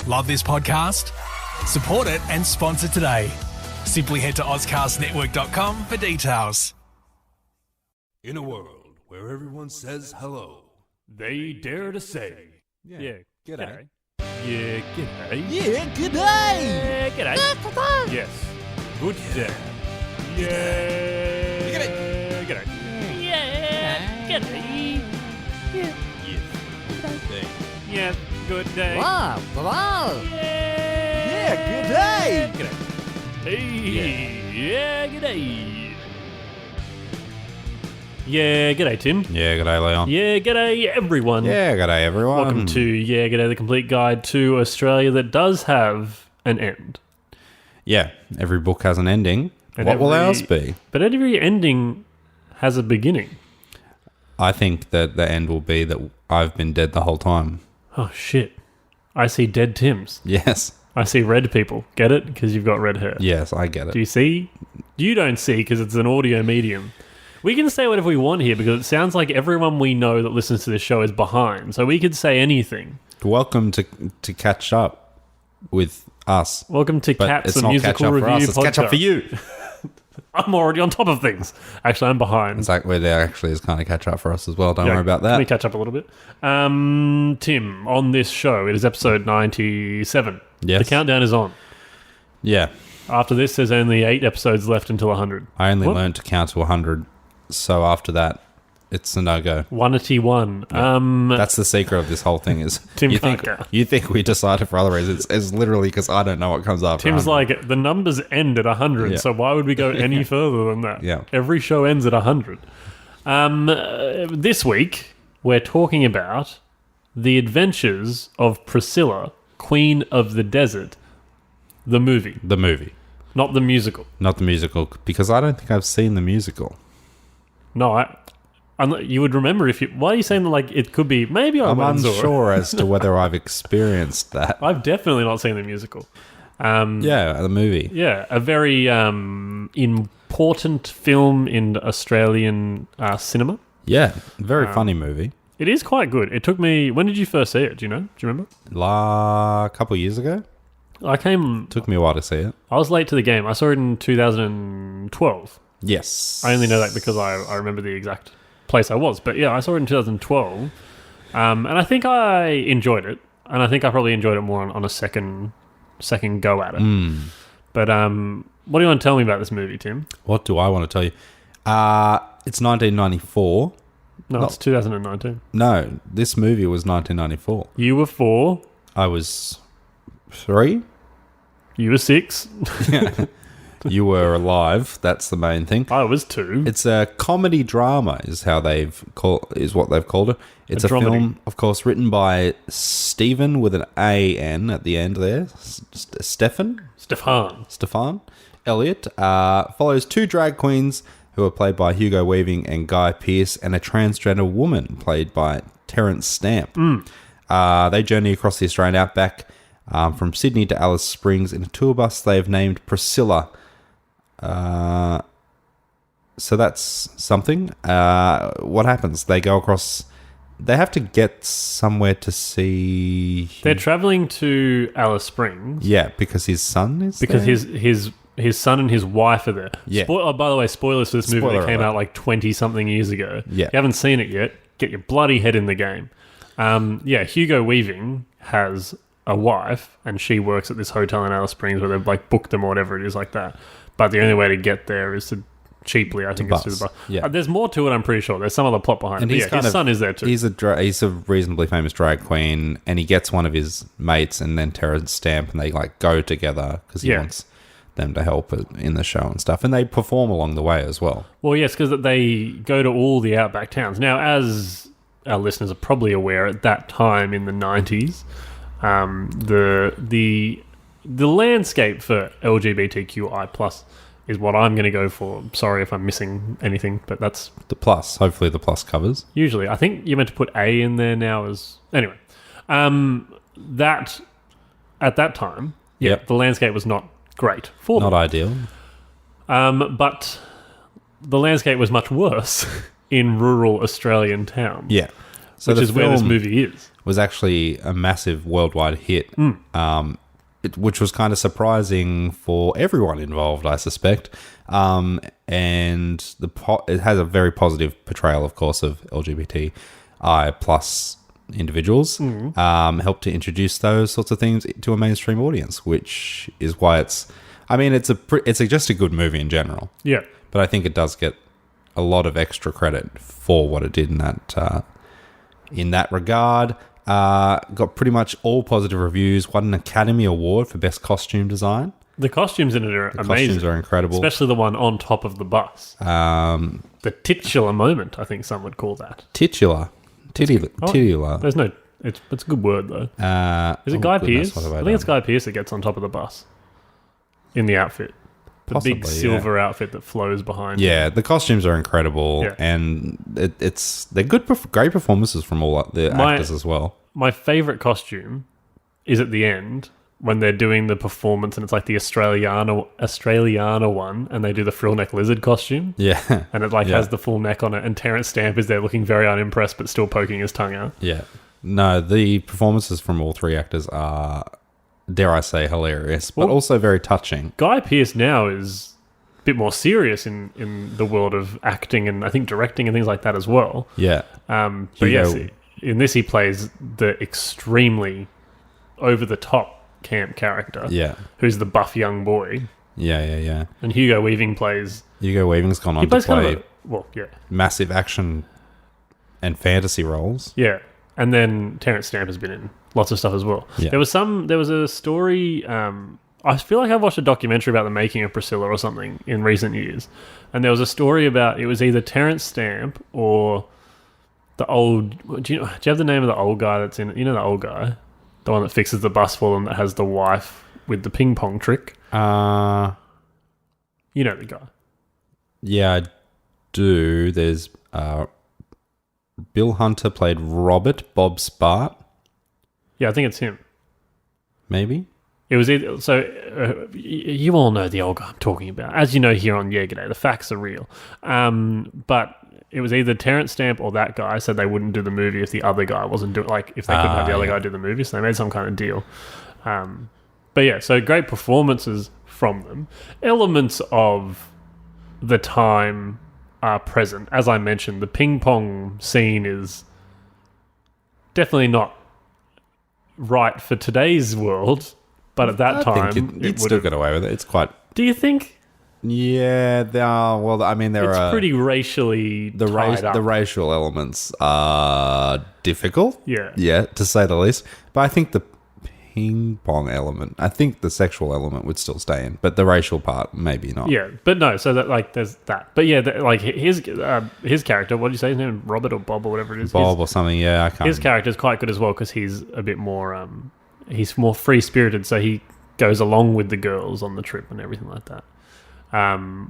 Love this podcast? Support it and sponsor today. Simply head to auscastnetwork.com for details. In a world where everyone says hello, they dare to say, g'day. Yeah, g'day. Yeah, good day. Yeah, g'day. Yes. Good day. Yeah. G'day. G'day. Yeah. G'day. Yeah. Day. Yeah. Good day. Wow, wow. Yeah. Good day. G'day. Hey. Yeah. G'day. Yeah. G'day, Tim. Yeah, g'day, Leon. Yeah. G'day, everyone. Yeah, g'day, everyone. Welcome to Yeah, G'day, the complete guide to Australia that does have an end. Yeah, every book has an ending. And What will ours be? But every ending has a beginning. I think that the end will be that I've been dead the whole time. Oh, shit. I see dead Tims. Yes. I see red people. Get it? Because you've got red hair. Yes, I get Do it. you see? You don't see because it's an audio medium. We can say whatever we want here because it sounds like everyone we know that listens to this show is behind. So we could say anything. Welcome to catch up with us. Welcome to But Cats, it's a not musical catch up review for us, it's podcast. catch up for you. I'm already on top of things. Actually, I'm behind. It's like where there actually is kind of catch up for us as well. Don't worry about Can we that. catch up a little bit? Tim, on this show, it is episode 97. Yes. The countdown is on. Yeah. After this, there's only 8 episodes left until 100. I only What? learned to count to 100. So after that, it's a no-go. 181. That's the secret of this whole thing is Tim you can't think go. you think we decided for other reasons. It's literally because I don't know what comes after. Tim's 100. like, the numbers end at 100, Yeah. so why would we go any further than that? Yeah. Every show ends at 100. This week, we're talking about The Adventures of Priscilla, Queen of the Desert, the movie, The movie. not the musical. Not the musical, because I don't think I've seen the musical. No, you would remember if you... Why are you saying that, like, it could be... Maybe I I'm went and saw it. unsure as to whether I've experienced that. I've definitely not seen the musical. Yeah, the movie. Yeah, a very important film in Australian cinema. Yeah, very funny movie. It is quite good. It took me... When did you first see it? Do you know? Do you remember? A couple of years ago. Took me a while to see it. I was late to the game. I saw it in 2012. Yes. I only know that because I remember the exact place I was. But yeah, I saw it in 2012. And I think I enjoyed it. And I think I probably enjoyed it more on a second go at it. But what do you want to tell me about this movie, Tim? What do I want to tell you? It's 1994. No, it's 2019. No, this movie was 1994. You were 4. I was 3. You were 6. You were alive. That's the main thing. I was 2. It's a comedy drama, is what they've called it. It's a dramedy. film, of course, written by Stephen with an A-N at the end there. Stefan Elliott. Follows 2 drag queens who are played by Hugo Weaving and Guy Pearce, and a transgender woman played by Terence Stamp. They journey across the Australian outback from Sydney to Alice Springs in a tour bus they've named Priscilla. So that's something. What happens? They go across... They have to get somewhere to see... They're travelling to Alice Springs. Yeah, because his son is Because there? his son and his wife are there. Yeah. By the way, spoilers for this movie Spoiler that came alert. out like 20-something years ago. Yeah. If you haven't seen it yet, get your bloody head in the game. Hugo Weaving has a wife, and she works at this hotel in Alice Springs where they've like booked them or whatever it is like that. But the only way to get there is to cheaply, I think, it's through the bus. bus. Yeah. There's more to it, I'm pretty sure. There's some other plot behind And it. he's But kind his of- son is there too. He's a reasonably famous drag queen, and he gets one of his mates and then Terence Stamp, and they like go together because he Yeah. wants them to help in the show and stuff, and they perform along the way as well. Well, yes, because they go to all the outback towns. Now, as our listeners are probably aware, at that time in the 90s, the landscape for LGBTQI plus is what I'm going to go for. Sorry if I'm missing anything, but that's The plus, hopefully the plus covers. usually... I think you're meant to put A in there now as... Anyway, that at that time, Yep. the landscape was not great for them. Not ideal. But the landscape was much worse in rural Australian towns. Yeah. which the is where this film movie is. was actually a massive worldwide hit, which was kind of surprising for everyone involved, I suspect. And it has a very positive portrayal, of course, of LGBTI plus individuals. Helped to introduce those sorts of things to a mainstream audience, which is why it's just a good movie in general. Yeah. But I think it does get a lot of extra credit for what it did in that regard. Got pretty much all positive reviews. Won an Academy Award for Best Costume Design. The costumes in it are amazing. Costumes are incredible. Especially the one on top of the bus. The titular moment, I think some would call that. Titular. There's no... It's a good word, though. Is it Guy Pearce? I think it's Guy Pearce that gets on top of the bus. In the outfit. The Possibly, big silver outfit that flows behind. Yeah, the costumes are incredible. Yeah. And they're great performances from all the actors as well. My favourite costume is at the end when they're doing the performance and it's like the Australiana one and they do the frill neck lizard costume. Yeah. And it has the full neck on it and Terence Stamp is there looking very unimpressed but still poking his tongue out. Yeah. No, the performances from all three actors are, dare I say, hilarious, but also very touching. Guy Pearce now is a bit more serious in the world of acting and I think directing and things like that as well. Yeah. But yes, in this he plays the extremely over-the-top camp character. Yeah. Who's the buff young boy. Yeah. And Hugo Weaving plays... Hugo Weaving's gone on to play massive action and fantasy roles. Yeah. And then Terence Stamp has been in lots of stuff as well. Yeah. There was a story... I feel like I've watched a documentary about the making of Priscilla or something in recent years. And there was a story about... It was either Terence Stamp or the old... Do you have the name of the old guy that's in it? You know the old guy? The one that fixes the bus for them that has the wife with the ping pong trick? You know the guy. Yeah, I do. There's... Bill Hunter played Robert Bob Spart. Yeah, I think it's him. Maybe? It was either... So, you all know the old guy I'm talking about. As you know here on Yeah G'day, the facts are real. But it was either Terence Stamp or that guy said they wouldn't do the movie if the other guy wasn't doing... Like, if they couldn't have the other guy do the movie. So they made some kind of deal. But yeah, so great performances from them. Elements of the time are present. As I mentioned, the ping pong scene is definitely not right for today's world, but at that time... You'd still get away with it. It's quite... Do you think? Yeah, they are... Well, I mean, there are... It's pretty racially tied up. The racial elements are difficult. Yeah. Yeah, to say the least. But I think the ping pong element, I think the sexual element would still stay in, but the racial part, maybe not. Yeah, but no, so that, like, there's that. But yeah, like, his character, what did you say his name? Robert or Bob or whatever it is? Bob or something, yeah, I can't... His character is quite good as well because he's a bit more... he's more free-spirited, so he goes along with the girls on the trip and everything like that.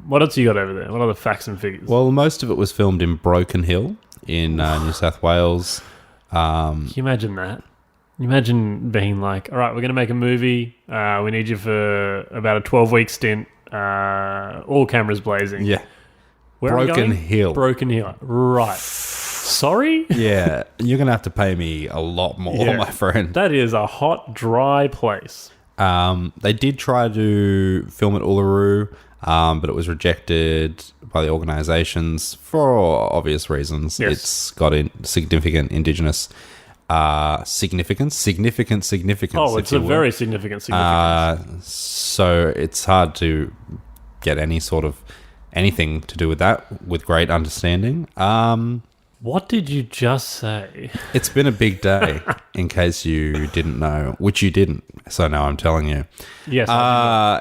What else you got over there? What other facts and figures? Well, most of it was filmed in Broken Hill in New South Wales. Can you imagine that? You imagine being like, all right, we're going to make a movie. We need you for about a 12-week stint. All cameras blazing. Yeah. Where are we Broken going? Hill. Broken Hill. Right. Sorry? Yeah. You're going to have to pay me a lot more, my friend. That is a hot, dry place. They did try to film at Uluru, but it was rejected by the organisations for obvious reasons. Yes. It's got significant Indigenous significance. Oh, it's a very significant significance. So it's hard to get anything to do with that with great understanding. What did you just say? It's been a big day, in case you didn't know, which you didn't. So now I'm telling you. Yes.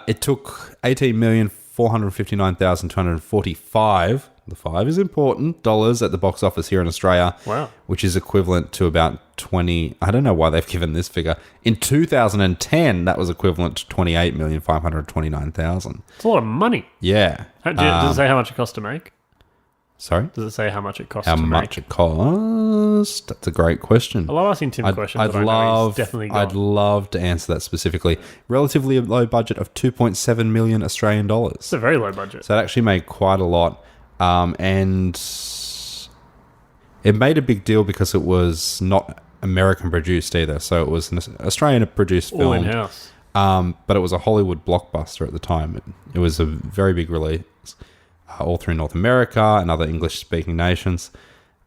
It took $18,459,245. The 5 is important. Dollars at the box office here in Australia. Wow. Which is equivalent to about 20. I don't know why they've given this figure. In 2010, that was equivalent to $28,529,000. It's a lot of money. Yeah. Does it say how much it cost to make? Sorry? Does it say how much it cost How to make? much it cost? That's a great question. I love asking Tim questions that I know he's definitely got. I'd love to answer that specifically. Relatively low budget of 2.7 million Australian dollars. It's a very low budget. So it actually made quite a lot. And It made a big deal because it was not American produced either, so it was an Australian produced film. All in-house. But it was a Hollywood blockbuster at the time. It was a very big release, all through North America and other English-speaking nations.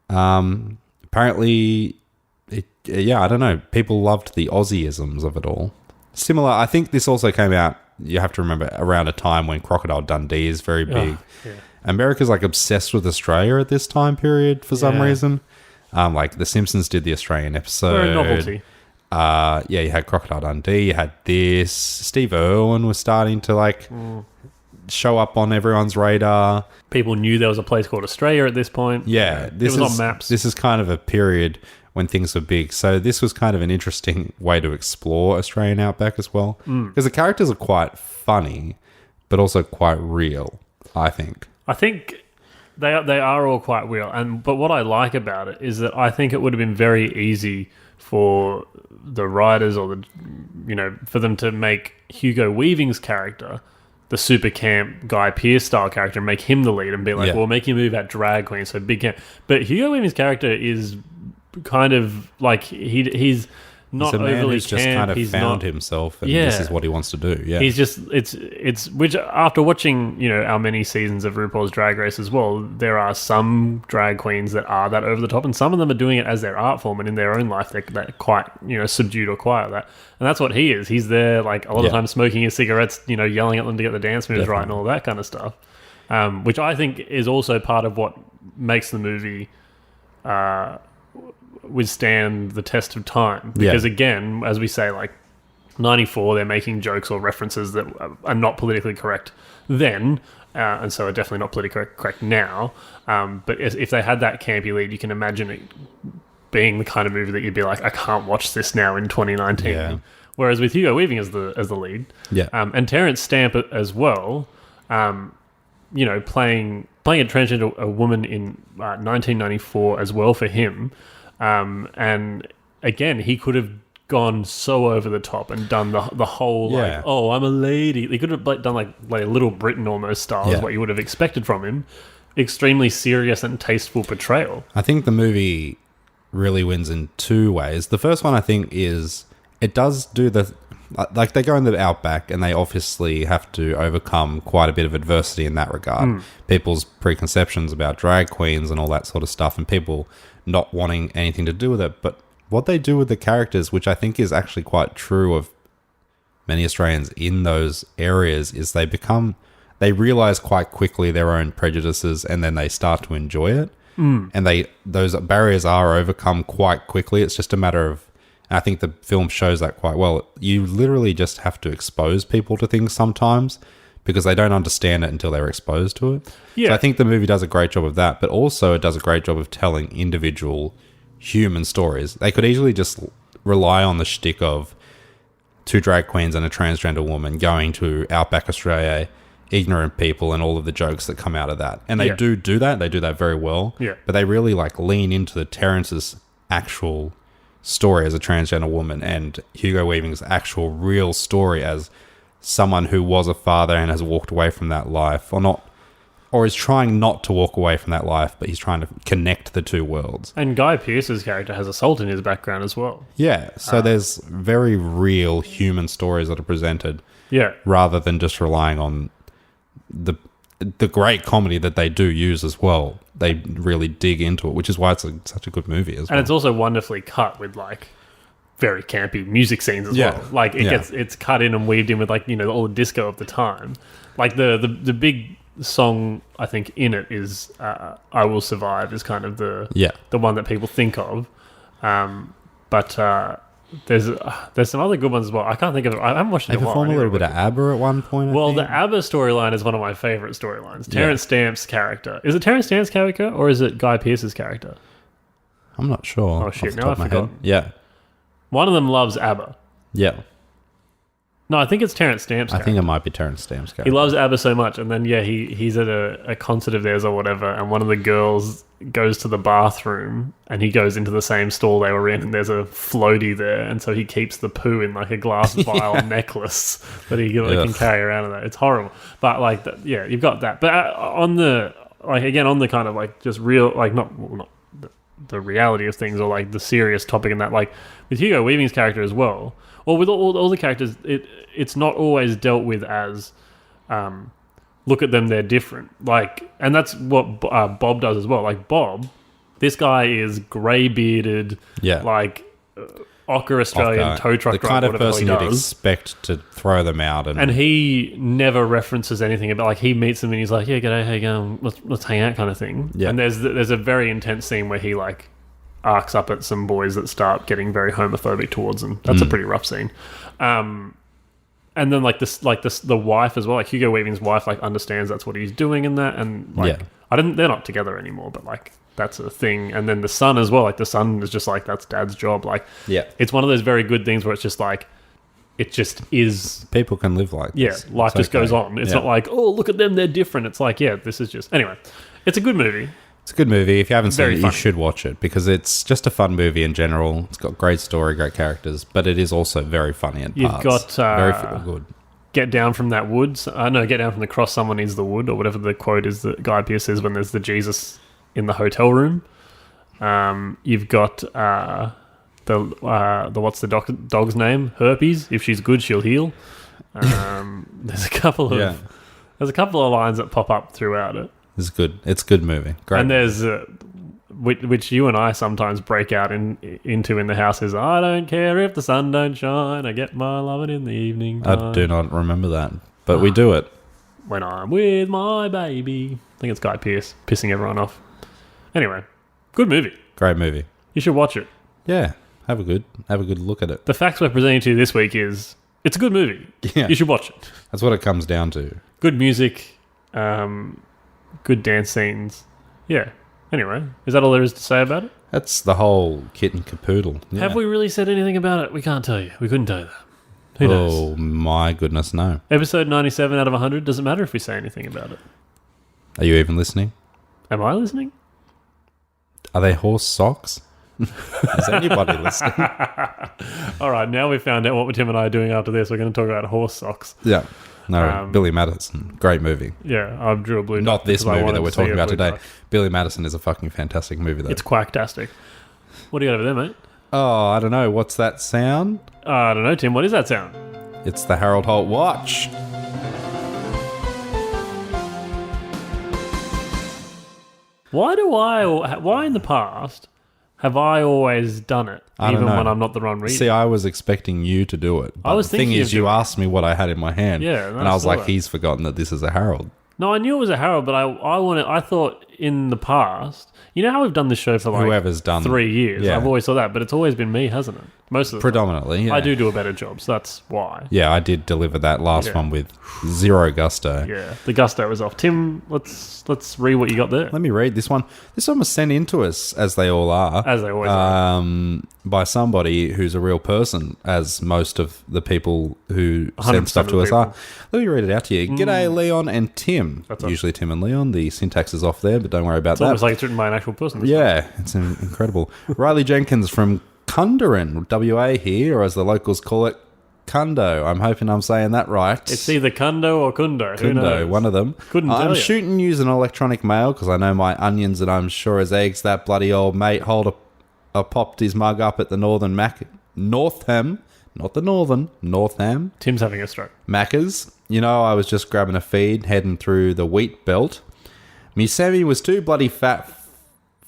Apparently, I don't know. People loved the Aussieisms of it all. Similar, I think this also came out, you have to remember, around a time when Crocodile Dundee is very big. Yeah. America's like obsessed with Australia at this time period for some reason. Like The Simpsons did the Australian episode. We're a novelty. You had Crocodile Dundee, you had this. Steve Irwin was starting to show up on everyone's radar. People knew there was a place called Australia at this point. Yeah, it was on maps. This is kind of a period when things were big. So this was kind of an interesting way to explore Australian outback as well. Because the characters are quite funny, but also quite real, I think. I think they are all quite real. But what I like about it is that I think it would have been very easy for the writers or for them to make Hugo Weaving's character the super camp Guy Pearce style character and make him the lead and be like, well, make him move at drag queen, so big camp. But Hugo Weaving's character is kind of like he's not a man overly who's just camp. kind of he's found not, himself, and this is what he wants to do. Yeah, he's just it's which after watching our many seasons of RuPaul's Drag Race as well, there are some drag queens that are that over the top, and some of them are doing it as their art form, and in their own life they're quite subdued or quiet. And that's what he is. He's there like a lot of times smoking his cigarettes, yelling at them to get the dance moves right and all that kind of stuff, which I think is also part of what makes the movie withstand the test of time, because again, as we say, like 94, they're making jokes or references that are not politically correct then, and so are definitely not politically correct now, but if they had that campy lead, you can imagine it being the kind of movie that you'd be like, I can't watch this now in 2019. Whereas with Hugo Weaving as the lead, and Terence Stamp as well, playing a transgender woman in 1994 as well for him. And again, he could have gone so over the top and done the whole like, oh, I'm a lady. He could have done like Little Britain almost style is what you would have expected from him. Extremely serious and tasteful portrayal. I think the movie really wins in two ways. The first one, I think, is it does do like they go in the outback and they obviously have to overcome quite a bit of adversity in that regard. People's preconceptions about drag queens and all that sort of stuff, and people not wanting anything to do with it. But what they do with the characters, which I think is actually quite true of many Australians in those areas, is they realize quite quickly their own prejudices, and then they start to enjoy it. And those barriers are overcome quite quickly. It's just a matter of, I think the film shows that quite well. You literally just have to expose people to things sometimes, because they don't understand it until they're exposed to it. So I think the movie does a great job of that, but also it does a great job of telling individual human stories. They could easily just rely on the shtick of two drag queens and a transgender woman going to Outback Australia, ignorant people, and all of the jokes that come out of that. And they do that. They do that very well. But they really lean into the Terence's actual story as a transgender woman and Hugo Weaving's actual real story as someone who was a father and has walked away from that life, or is trying not to walk away from that life, but he's trying to connect the two worlds. And Guy Pearce's character has assault in his background as well. So there's very real human stories that are presented, rather than just relying on the great comedy that they do use as well. They really dig into it, which is why it's such a good movie as well. And it's also wonderfully cut with very campy music scenes as well. Like it's cut in and weaved in with all the disco of the time. Like the big song I think in it is "I Will Survive" is kind of the one that people think of. But there's some other good ones as well. I can't think of it. I haven't watched it in a while. They perform a little bit of ABBA at one point. Well, the ABBA storyline is one of my favourite storylines. Terence Stamp's character. Is it Terence Stamp's character or is it Guy Pearce's character? I'm not sure. Oh shit! Now I forgot. Yeah. One of them loves ABBA. Yeah. No, I think it's Terence Stamp's character. I think it might be Terence Stamp's character. He loves ABBA so much, and then he's at a concert of theirs or whatever, and one of the girls goes to the bathroom, and he goes into the same stall they were in, and there's a floaty there, and so he keeps the poo in a glass vial necklace that he can carry around in that. It's horrible, but you've got that. But on the on the kind of just real not the reality of things or like the serious topic and that. Like with Hugo Weaving's character as well, or with all the characters, it's not always dealt with as look at them, they're different. Like, and that's what Bob does as well. Like Bob, this guy is grey bearded, like ochre Australian tow truck the kind driver, of person you'd expect to throw them out, and he never references anything about, like, he meets them and he's like, yeah, g'day, how you going, let's hang out kind of thing. And there's a very intense scene where he like arcs up at some boys that start getting very homophobic towards him. That's a pretty rough scene. And then the wife as well, like Hugo Weaving's wife, like understands that's what he's doing in that, and like they're not together anymore, but like that's a thing. And then the son as well, like the son is just like, that's dad's job. Like, it's one of those very good things where it's just like, it just is. People can live like this. Life just goes on. It's not like, oh, look at them, they're different. It's like, this is just... Anyway, it's a good movie. It's a good movie. If you haven't seen it, funny. you should watch it because it's just a fun movie in general. It's got great story, great characters, but it is also very funny at You've parts. got... very feel good. Get down from that wood. Get down from the cross, someone needs the wood, or whatever the quote is that Guy Pearce says when there's the Jesus in the hotel room. You've got the what's the dog's name? Herpes. If she's good, she'll heal. There's a couple of lines that pop up throughout it. It's good. It's a good movie. Great. And there's which you and I sometimes break out into in the house is, I don't care if the sun don't shine, I get my lovin' in the evening time. I do not remember that, but we do it. When I'm with my baby. I think it's Guy Pearce pissing everyone off. Anyway, good movie. Great movie. You should watch it. Yeah, have a good look at it. The facts we're presenting to you this week is it's a good movie. Yeah. You should watch it. That's what it comes down to. Good music, good dance scenes. Yeah. Anyway, is that all there is to say about it? That's the whole kit and caboodle. Yeah. Have we really said anything about it? We can't tell you. We couldn't tell you that. Who knows? Oh my goodness, no. Episode 97 out of 100. Doesn't matter if we say anything about it. Are you even listening? Am I listening? Are they horse socks? Is anybody listening? All right, now we've found out what Tim and I are doing after this. We're going to talk about horse socks. Yeah. No, Billy Madison. Great movie. Yeah, I drew a blue. Not this movie that we're talking about today. Duck. Billy Madison is a fucking fantastic movie, though. It's quacktastic. What do you got over there, mate? Oh, I don't know. What's that sound? I don't know, Tim. What is that sound? It's the Harold Holt watch. Why in the past have I always done it, even when I'm not the one reading? See, I was expecting you to do it. But I was the thing thinking is, of you doing asked me what I had in my hand. Yeah, and I was like, that. he's forgotten that this is a Harold. No, I knew it was a Harold, but I thought in the past, you know how we've done this show for like whoever's done 3 years. Yeah. I've always thought that, but it's always been me, hasn't it? Most of the Predominantly, time. yeah. I do a better job, so that's why. Yeah, I did deliver that last one with zero gusto. Yeah, the gusto was off. Tim, let's read what you got there. Let me read this one. This one was sent in to us, as they all are. As they always are. By somebody who's a real person, as most of the people who send stuff to us are. Let me read it out to you. G'day, Leon and Tim. That's Usually Tim and Leon. The syntax is off there, but don't worry about It's that. almost like it's written by an actual person. Yeah, it's incredible. Riley Jenkins from Kundaran, WA here, or as the locals call it, Kundo. I'm hoping I'm saying that right. It's either Kundo or Kundo. Who Kundo, knows? one of them. Couldn't tell I'm you. shooting using electronic mail because I know my onions and I'm sure as eggs that bloody old mate popped his mug up at the Northam, not the Northern, Northam. Tim's having a stroke. Macca's. You know, I was just grabbing a feed, heading through the wheat belt. Me Sammy was too bloody fat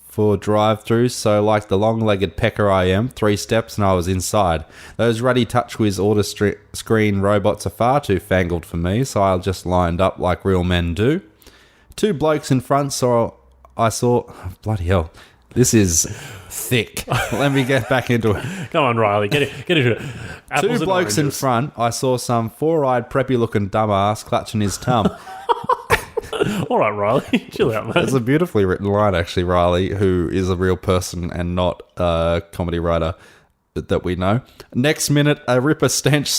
for drive-through, so like the long-legged pecker I am, 3 steps and I was inside. Those ruddy TouchWiz screen robots are far too fangled for me, so I just lined up like real men do. 2 blokes in front, so I saw... Oh, bloody hell. This is thick. Let me get back into it. Come on, Riley. Get into it. Apples 2 and blokes in oranges. front, I saw some 4-eyed preppy-looking dumbass clutching his tum. All right, Riley. Chill out, mate. It's a beautifully written line, actually, Riley, who is a real person and not a comedy writer that we know. Next minute, a ripper stench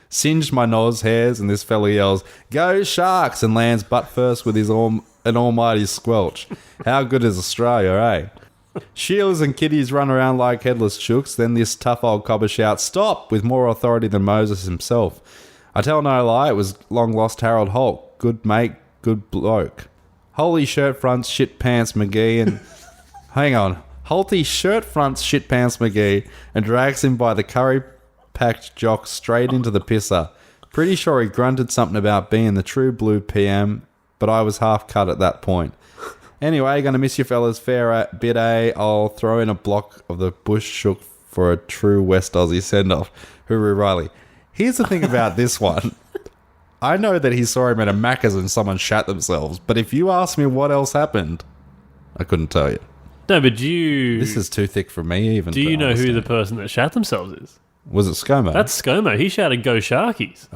singed my nose hairs, and this fella yells, "Go Sharks!" and lands butt first with an almighty squelch. How good is Australia, eh? Sheilas and kiddies run around like headless chooks. Then this tough old cobber shouts, "Stop!" with more authority than Moses himself. I tell no lie, it was long-lost Harold Holt. Good mate, good bloke. Holy shirt fronts, shit pants, McGee, and... Hang on. Holty shirt fronts shit pants McGee and drags him by the curry-packed jock straight into the pisser. Pretty sure he grunted something about being the true blue PM, but I was half cut at that point. Anyway, gonna miss you fellas. Fair bit A. I'll throw in a block of the bush shook for a true West Aussie send-off. Hooroo Riley. Here's the thing about this one. I know that he saw him at a Macca's and someone shat themselves, but if you ask me what else happened, I couldn't tell you. No, but you... This is too thick for me even. Do you know who understand. the person that shat themselves is? Was it ScoMo? That's ScoMo. He shouted, "Go Sharkies."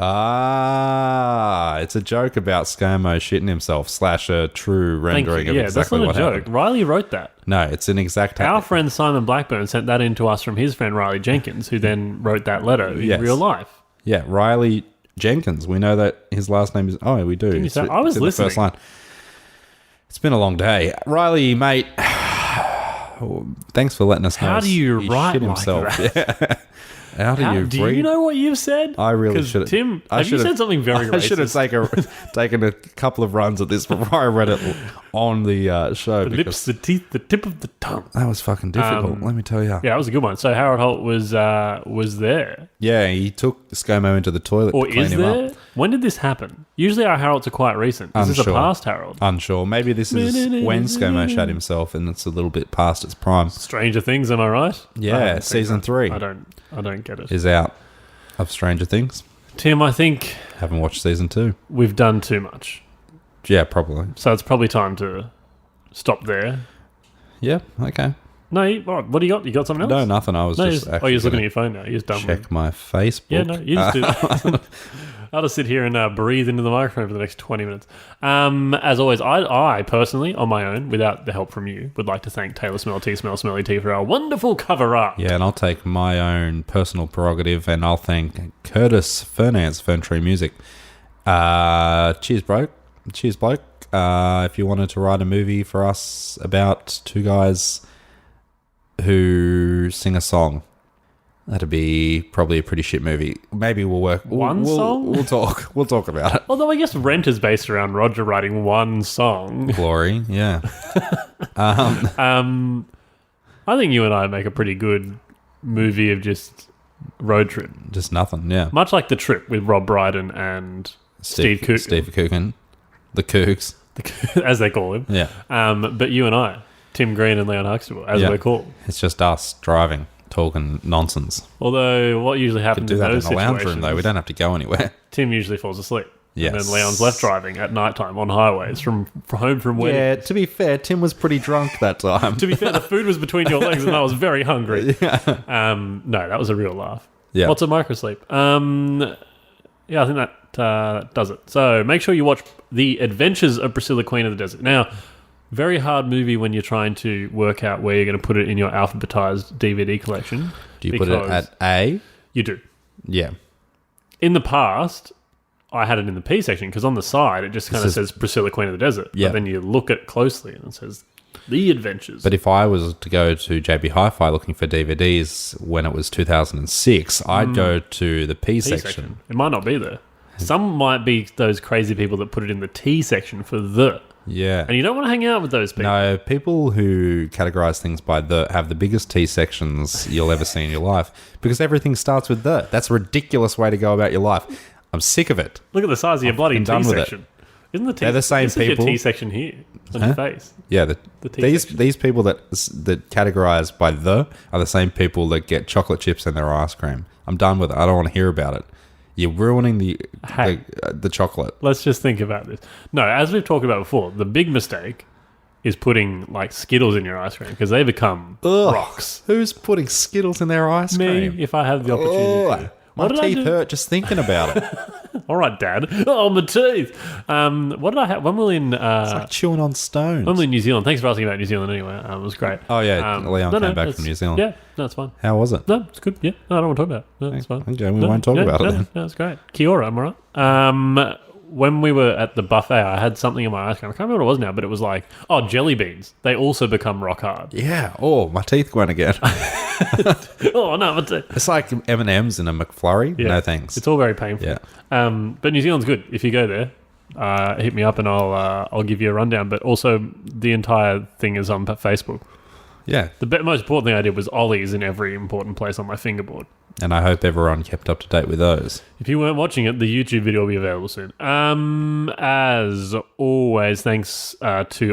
It's a joke about ScoMo shitting himself / a true rendering of yeah, exactly that's what not a joke. happened. Riley wrote that. No, it's an exact... Our friend Simon Blackburn sent that in to us from his friend Riley Jenkins, who then wrote that letter in real life. Yeah, Riley Jenkins. We know that his last name is... Oh, we do. you say- I was in the listening. first line. It's been a long day. Riley, mate, thanks for letting us know. How do you he write shit like himself. that? Yeah. How do you Do breathe? you know what you've said? I really 'Cause should. Tim, have you said something very racist? I should have taken a couple of runs at this before I read it on the show. The lips, the teeth, the tip of the tongue. That was fucking difficult, let me tell you. Yeah, that was a good one. So Harold Holt was there. Yeah, he took ScoMo into the toilet Or to clean is him there? up. When did this happen? Usually our Harolds are quite recent. Is this a Unsure. past Harold? Unsure. Maybe this is when ScoMo shot himself and it's a little bit past its prime. Stranger Things, am I right? Yeah, I don't think season so. 3 I don't get it. is out of Stranger Things. Tim, I think Haven't watched season 2. we've done too much. Yeah, probably. So it's probably time to stop there. Yeah, okay. No, what do you got? You got something else? No, nothing. I was No, just you're actually just looking at gonna your phone now. You're just done with check my Facebook. Yeah, no, you just do that. I'll just sit here and breathe into the microphone for the next 20 minutes. As always, I personally, on my own, without the help from you, would like to thank Teylor Smirl, T-Smell, Smelly T for our wonderful cover art. Yeah, and I'll take my own personal prerogative and I'll thank Curtis Fernance, Ferntree Music. Cheers, bloke. Cheers, bloke. If you wanted to write a movie for us about two guys who sing a song, that'd be probably a pretty shit movie. Maybe we'll work. One song? We'll talk. We'll talk about it. Although I guess Rent is based around Roger writing one song. Glory, yeah. I think you and I make a pretty good movie of just road trip. Just nothing, yeah. Much like The Trip with Rob Brydon and Steve Coogan. Steve Coogan. The Cougs. As they call him. Yeah. But you and I, Tim Green and Leon Huxtable, as Yeah. we're called. It's just us driving, talking nonsense. Although what usually happens Do in that in those the lounge situations, room, though. We don't have to go anywhere. Tim usually falls asleep. Yes. And then Leon's left driving at night time on highways from home from weddings. Yeah, to be fair, Tim was pretty drunk that time. To be fair, the food was between your legs and I was very hungry. No, that was a real laugh. Yeah. What's a microsleep? Yeah, I think that does it. So make sure you watch The Adventures of Priscilla Queen of the Desert. Now, very hard movie when you're trying to work out where you're going to put it in your alphabetized DVD collection. Do you put it at A? You do. Yeah. In the past, I had it in the P section because on the side it just kind of says- says Priscilla Queen of the Desert. Yeah. But then you look at it closely and it says The Adventures. But if I was to go to JB Hi-Fi looking for DVDs when it was 2006, I'd go to the P P section. It might not be there. Some might be those crazy people that put it in the T section for the. Yeah. And you don't want to hang out with those people. No, people who categorize things by the have the biggest T sections you'll ever see in your life because everything starts with the. That's a ridiculous way to go about your life. I'm sick of it. Look at the size of your bloody been T done with it. section. Isn't the T? They're the same this is people. your T section here on your face. Yeah, The T these section. these people that categorize by the are the same people that get chocolate chips in their ice cream. I'm done with it. I don't want to hear about it. You're ruining Hey. the chocolate. Let's just think about this. No, as we've talked about before, the big mistake is putting like Skittles in your ice cream because they become Ugh. rocks. Who's putting Skittles in their ice Me, cream? if I have the opportunity to. My What did I teeth do? hurt just thinking about it. All right, Dad. Oh, my teeth. What did I have? When we were in, It's like chewing on stones. when we were in New Zealand. Thanks for asking about New Zealand anyway. It was great. Oh, yeah, Leon came back that's- from New Zealand. Yeah, no, it's fine. How was it? No, it's good. Yeah, no, I don't want to talk about it. No, it's fine. Okay, we won't talk about it then. No, it's great. Kia ora, am I right? When we were at the buffet, I had something in my ice cream. I can't remember what it was now, but it was like, jelly beans. They also become rock hard. Yeah. Oh, my teeth went again. Oh, no, but It's like M&M's in a McFlurry. yeah, No thanks. It's all very painful. Yeah. But New Zealand's good. If you go there, hit me up and I'll give you a rundown. But also, the entire thing is on Facebook. Yeah. The most important thing I did was ollies in every important place on my fingerboard. And I hope everyone kept up to date with those. If you weren't watching it, the YouTube video will be available soon. As always, thanks to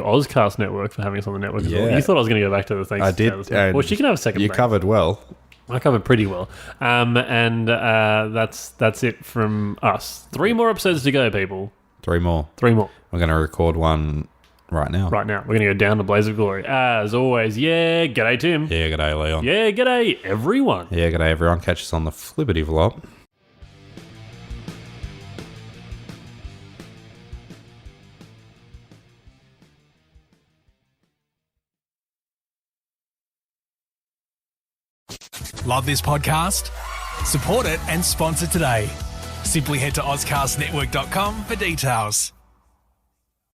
Auscast Network for having us on the network as well. Yeah. You thought I was going to go back to the thanks. I did. Well, she can have a second You break. covered well. I covered pretty well. That's it from us. 3 more episodes to go, people. 3 more. 3 more. We're going to record one right now. Right now. We're going to go down to Blaze of Glory. As always, yeah, g'day, Tim. Yeah, g'day, Leon. Yeah, g'day, everyone. Yeah, g'day, everyone. Catch us on the Flippity Vlog. Love this podcast? Support it and sponsor today. Simply head to auscastnetwork.com for details.